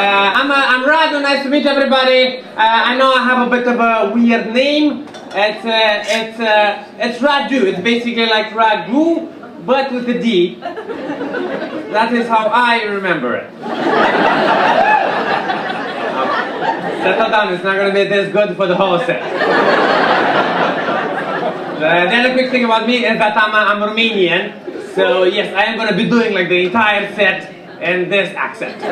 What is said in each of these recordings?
I'm Radu, nice to meet everybody. I know I have a bit of a weird name. It's Radu. It's basically like ragu, but with a D. That is how I remember it. Settle down, it's not going to be this good for the whole set. The other quick thing about me is that I'm Romanian. So yes, I am going to be doing like the entire set in this accent.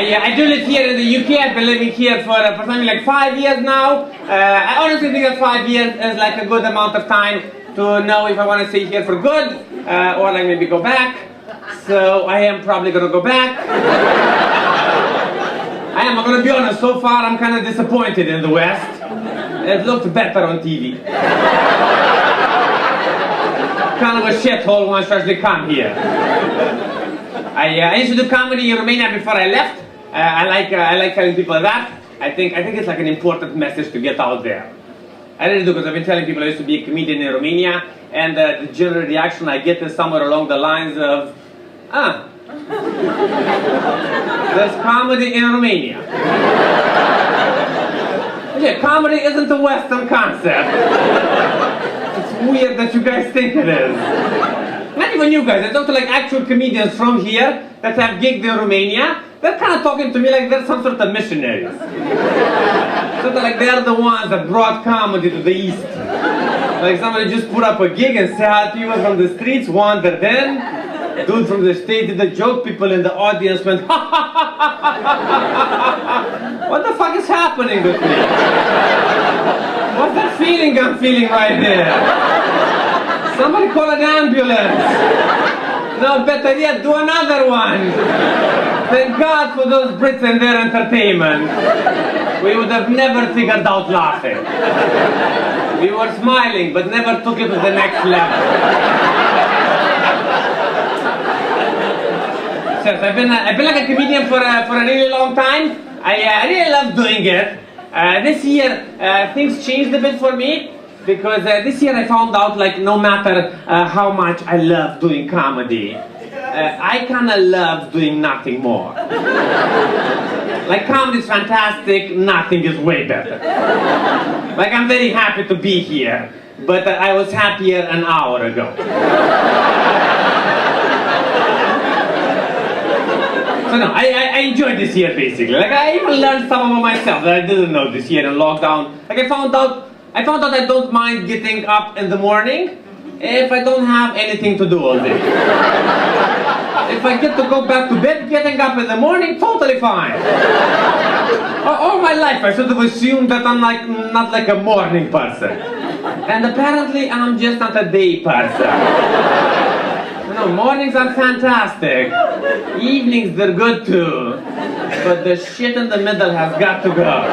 I do live here in the UK. I've been living here for something like 5 years now. I honestly think that 5 years is like a good amount of time to know if I want to stay here for good or like maybe go back. So I am probably going to go back. I'm going to be honest, so far I'm kind of disappointed in the West. It looked better on TV. Kind of a shithole once you actually come here. I used to do comedy in Romania before I left. I like telling people that. I think it's like an important message to get out there. I really do, because I've been telling people I used to be a comedian in Romania, and the general reaction I get is somewhere along the lines of, there's comedy in Romania. Yeah, comedy isn't a Western concept. It's weird that you guys think it is. Not even you guys, I talk to like actual comedians from here that have gigged in Romania. They're kind of talking to me like they're some sort of missionaries. Sort of like they're the ones that brought comedy to the East. Like somebody just put up a gig and sad people from the streets wandered in. Dude from the state did a joke, people in the audience went, ha ha ha ha ha ha. What the fuck is happening with me? What's that feeling I'm feeling right there? Somebody call an ambulance. No, better yet, do another one. Thank God for those Brits and their entertainment. We would have never figured out laughing. We were smiling, but never took it to the next level. Yes, I've been like a comedian for a really long time. I really love doing it. This year, things changed a bit for me. Because this year I found out, like, no matter how much I love doing comedy, I kind of love doing nothing more. Like, comedy is fantastic, nothing is way better. Like, I'm very happy to be here, but I was happier an hour ago. So no, I enjoyed this year, basically. Like, I even learned some about myself that I didn't know this year in lockdown. Like, I found out I don't mind getting up in the morning if I don't have anything to do all day. If I get to go back to bed, getting up in the morning, totally fine. All my life I should have assumed that I'm not like a morning person. And apparently I'm just not a day person. You know, mornings are fantastic. Evenings, they're good too. But the shit in the middle has got to go.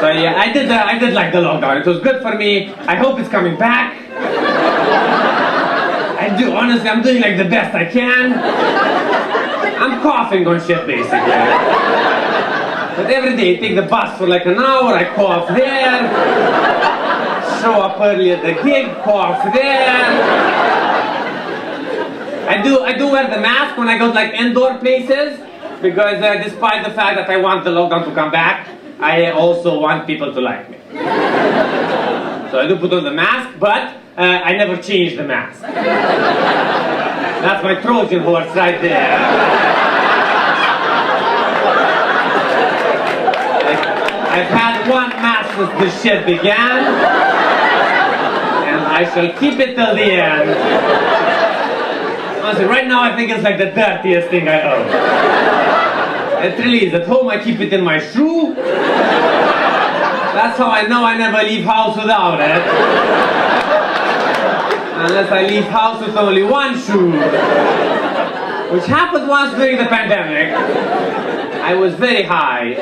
So yeah, I did like the lockdown. It was good for me. I hope it's coming back. I do, honestly, I'm doing like the best I can. I'm coughing on shit, basically. But every day, I take the bus for like an hour, I cough there. Show up early at the gig, cough there. I do wear the mask when I go to like indoor places, because despite the fact that I want the lockdown to come back, I also want people to like me. So I do put on the mask, but I never change the mask. That's my Trojan horse right there. I've had one mask since this shit began, and I shall keep it till the end. Honestly, right now I think it's like the dirtiest thing I own. It really is. At home I keep it in my shoe. That's how I know I never leave house without it. Unless I leave house with only one shoe. Which happened once during the pandemic. I was very high.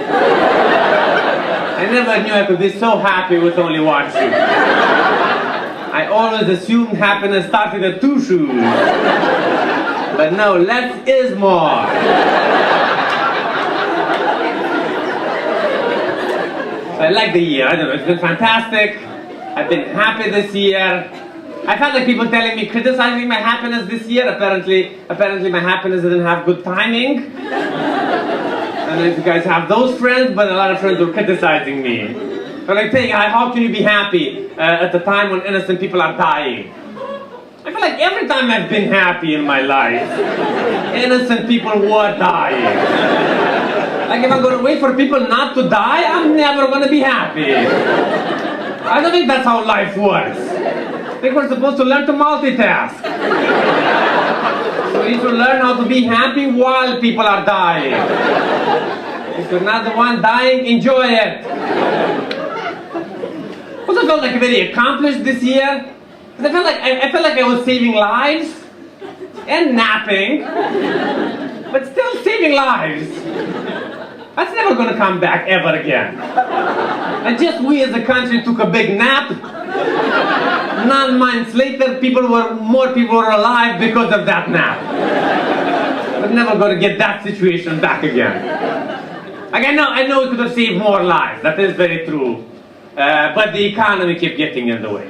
I never knew I could be so happy with only one shoe. I always assumed happiness started at 2 shoes. But no, less is more. I like the year, I don't know, it's been fantastic. I've been happy this year. I've had like people telling me, criticizing my happiness this year. Apparently my happiness didn't have good timing. I don't know if you guys have those friends, but a lot of friends were criticizing me. They're like, saying, how can you be happy at a time when innocent people are dying? I feel like every time I've been happy in my life, innocent people were dying. Like if I'm going to wait for people not to die, I'm never going to be happy. I don't think that's how life works. I think we're supposed to learn to multitask. So we need to learn how to be happy while people are dying. If you're not the one dying, enjoy it. Also felt like very accomplished this year. I felt like I was saving lives and napping, but still saving lives. That's never going to come back ever again. And just we as a country took a big nap. 9 months later, more people were alive because of that nap. We're never going to get that situation back again. Like I know we could have saved more lives. That is very true. But the economy kept getting in the way.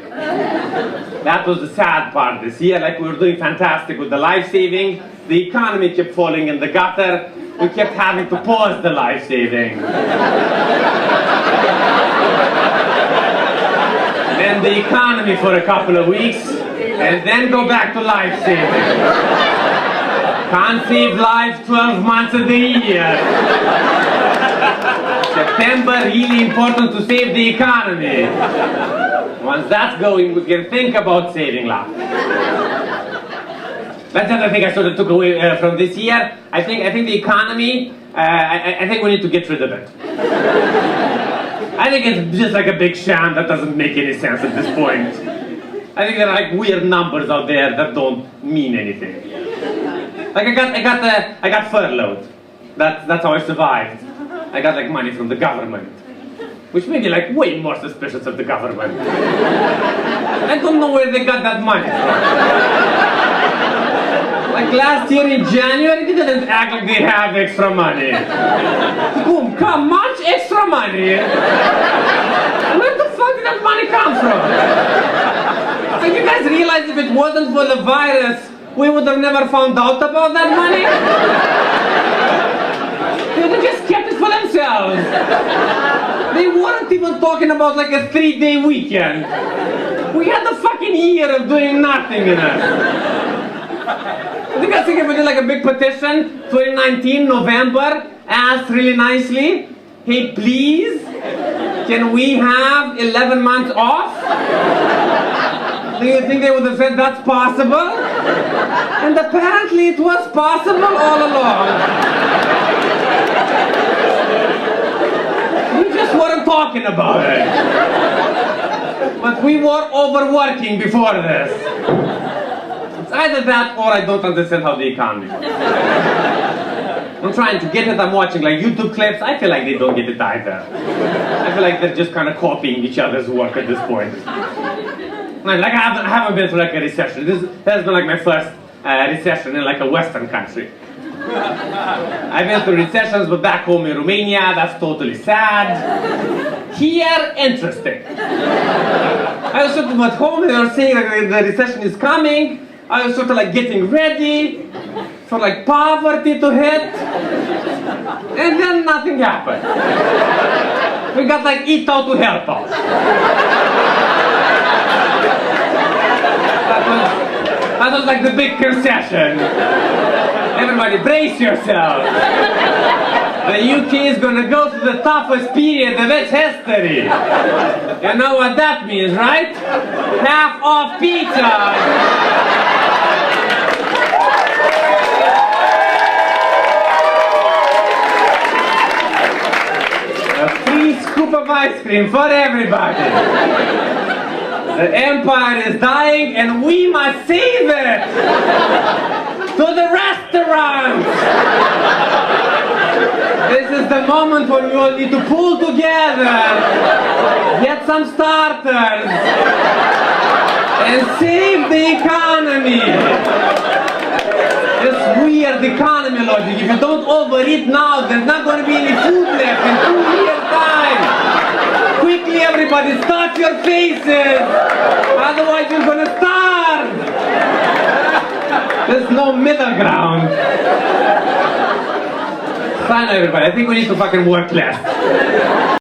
That was the sad part this year. Like we were doing fantastic with the life saving. The economy kept falling in the gutter. We kept having to pause the life saving. Then the economy for a couple of weeks, and then go back to life saving. Can't save lives 12 months of the year. September, really important to save the economy. Once that's going, we can think about saving lives. That's another thing I sort of took away from this year. I think the economy, I think we need to get rid of it. I think it's just like a big sham that doesn't make any sense at this point. I think there are like weird numbers out there that don't mean anything. Like I got furloughed. That's how I survived. I got like money from the government, which made me like way more suspicious of the government. I don't know where they got that money from. Like last year in January, they didn't act like they have extra money. Boom, how much extra money? Where the fuck did that money come from? So you guys realize if it wasn't for the virus, we would have never found out about that money? They would have just kept it for themselves. They weren't even talking about like a 3-day weekend. We had a fucking year of doing nothing in it. I think if we did like a big petition, 2019, November, asked really nicely, hey please, can we have 11 months off? Do you think they would have said that's possible? And apparently it was possible all along. We just weren't talking about it. But we were overworking before this. It's either that or I don't understand how the economy works. I'm trying to get it, I'm watching like YouTube clips, I feel like they don't get it either. I feel like they're just kind of copying each other's work at this point. Like I haven't been through like a recession. This has been like my first recession in like a Western country. I've been through recessions, but back home in Romania, that's totally sad. Here, interesting. I was sort of at home and they were saying like the recession is coming. I was sort of like getting ready for like poverty to hit. And then nothing happened. We got like eat out to help us. That was like the big concession. Everybody brace yourself. The UK is gonna go through the toughest period of its history. You know what that means, right? Half off pizza. A free scoop of ice cream for everybody. The empire is dying and we must save it! To the restaurants! This is the moment when we all need to pull together, get some starters, and save the economy! This weird economy logic, if you don't overeat now, there's not going to be any food left in 2 years' time! Quickly, everybody, start your faces! Otherwise, you're gonna starve! There's no middle ground. Fine, everybody, I think we need to fucking work less.